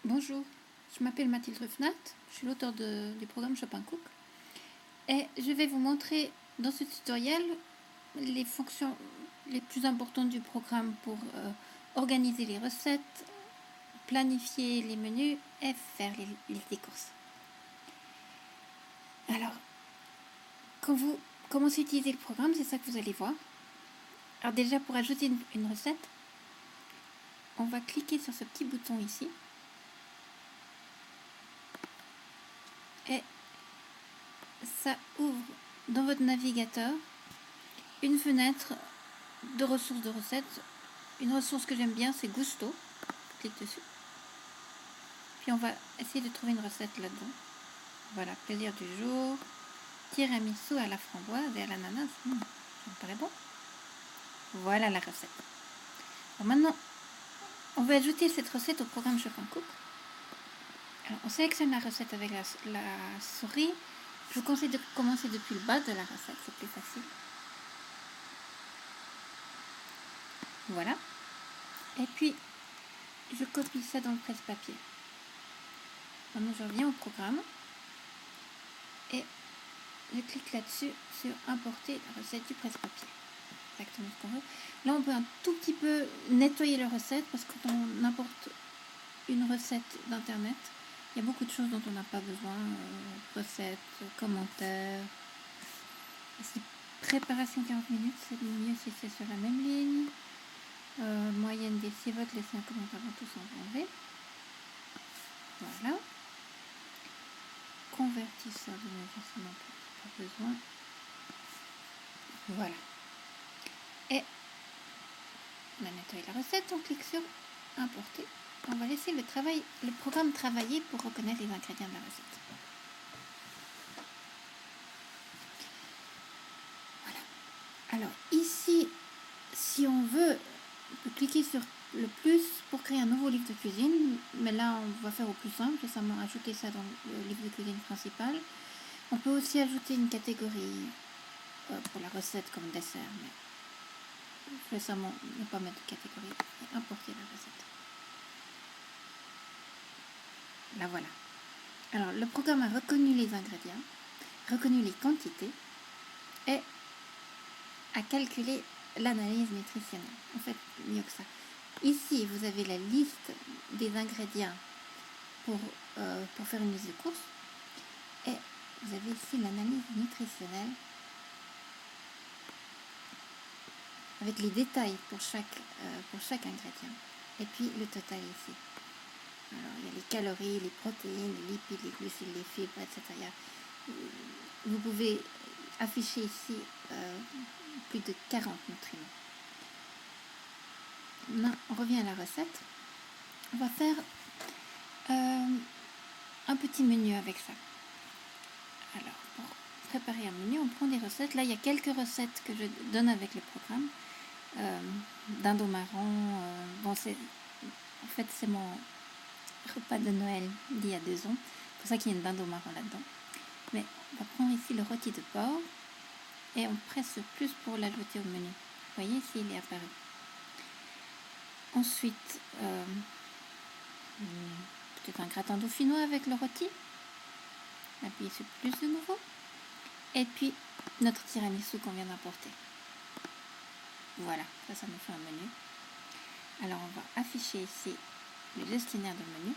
Bonjour, je m'appelle Mathilde Ruffnat, je suis l'auteur du programme Chopin Cook et je vais vous montrer dans ce tutoriel les fonctions les plus importantes du programme pour organiser les recettes, planifier les menus et faire les courses. Alors, quand vous commencez à utiliser le programme, c'est ça que vous allez voir. Alors déjà, pour ajouter une recette, on va cliquer sur ce petit bouton ici et ça ouvre dans votre navigateur une fenêtre de ressources de recettes. Une ressource que j'aime bien, c'est Gusto. Je clique dessus. Puis on va essayer de trouver une recette là-dedans. Voilà, plaisir du jour, tiramisu à la framboise et à l'ananas. Ça me paraît bon. Voilà la recette. Alors maintenant, on va ajouter cette recette au programme Chopin Cook. Alors, on sélectionne la recette avec la souris. Je vous conseille de commencer depuis le bas de la recette, c'est plus facile. Voilà. Et puis, je copie ça dans le presse-papier. Maintenant, je reviens au programme et je clique là-dessus sur importer la recette du presse-papier. Exactement ce qu'on veut. Là, on peut un tout petit peu nettoyer la recette parce que quand on importe une recette d'internet, il y a beaucoup de choses dont on n'a pas besoin. Recettes, commentaires. Ici, préparation 40 minutes, c'est mieux si c'est sur la même ligne. Moyenne des 6 votes, laissez un commentaire avant tous enlever. Voilà. Convertisseur de mesure, ça non plus, pas besoin. Voilà. Et on a nettoyé la recette, on clique sur importer. On va laisser le programme travailler pour reconnaître les ingrédients de la recette. Voilà. Alors ici, si on veut, on peut cliquer sur le plus pour créer un nouveau livre de cuisine. Mais là, on va faire au plus simple, récemment ajouter ça dans le livre de cuisine principal. On peut aussi ajouter une catégorie pour la recette comme dessert, mais récemment, ne pas mettre de catégorie et importer la recette. Là voilà. Alors le programme a reconnu les ingrédients, reconnu les quantités et a calculé l'analyse nutritionnelle. En fait, mieux que ça. Ici, vous avez la liste des ingrédients pour faire une liste de courses et vous avez ici l'analyse nutritionnelle avec les détails pour chaque ingrédient et puis le total ici. Alors, il y a les calories, les protéines, les lipides, les glucides, les fibres, etc. Vous pouvez afficher ici plus de 40 nutriments. Maintenant, on revient à la recette. On va faire un petit menu avec ça. Alors, pour préparer un menu, on prend des recettes. Là, il y a quelques recettes que je donne avec le programme. Dinde au marron. En fait, c'est mon repas de Noël d'il y a 2 ans. C'est pour ça qu'il y a une dinde au marron là-dedans. Mais on va prendre ici le rôti de porc et on presse sur plus pour l'ajouter au menu. Vous voyez ici, il est apparu. Ensuite, peut-être un gratin dauphinois avec le rôti. Appuyez sur plus de nouveau. Et puis, notre tiramisu qu'on vient d'importer. Voilà, ça nous fait un menu. Alors, on va afficher ici le gestionnaire de menu.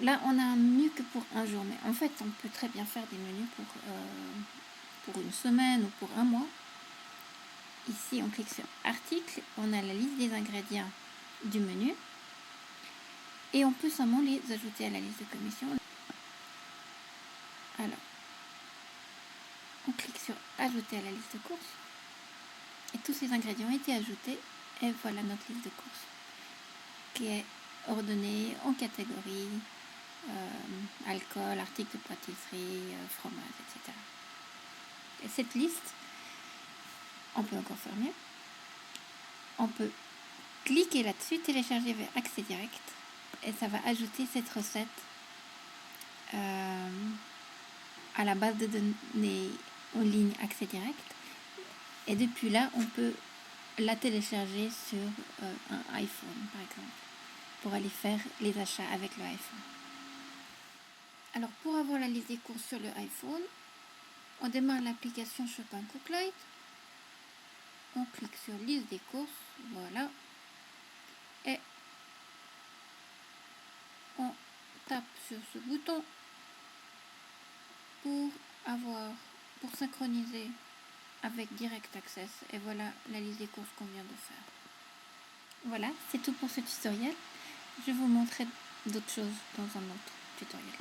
Là, on a un menu que pour un jour, mais en fait, on peut très bien faire des menus pour une semaine ou pour un mois. Ici, on clique sur article, on a la liste des ingrédients du menu et on peut seulement les ajouter à la liste de commission. Alors, on clique sur ajouter à la liste de courses et tous ces ingrédients ont été ajoutés et voilà notre liste de courses qui est ordonnée en catégories, alcool, articles de pâtisserie, fromage, etc. Et cette liste, on peut encore faire mieux. On peut cliquer là-dessus, télécharger vers accès direct et ça va ajouter cette recette à la base de données en ligne accès direct. Et depuis là, on peut la télécharger sur un iPhone, par exemple. pour aller faire les achats avec le iPhone. Alors pour avoir la liste des courses sur le iPhone, on démarre l'application Shopping Cook Lite, on clique sur liste des courses, voilà, et on tape sur ce bouton pour synchroniser avec Direct Access, et voilà la liste des courses qu'on vient de faire. Voilà, c'est tout pour ce tutoriel. Je vous montrerai d'autres choses dans un autre tutoriel.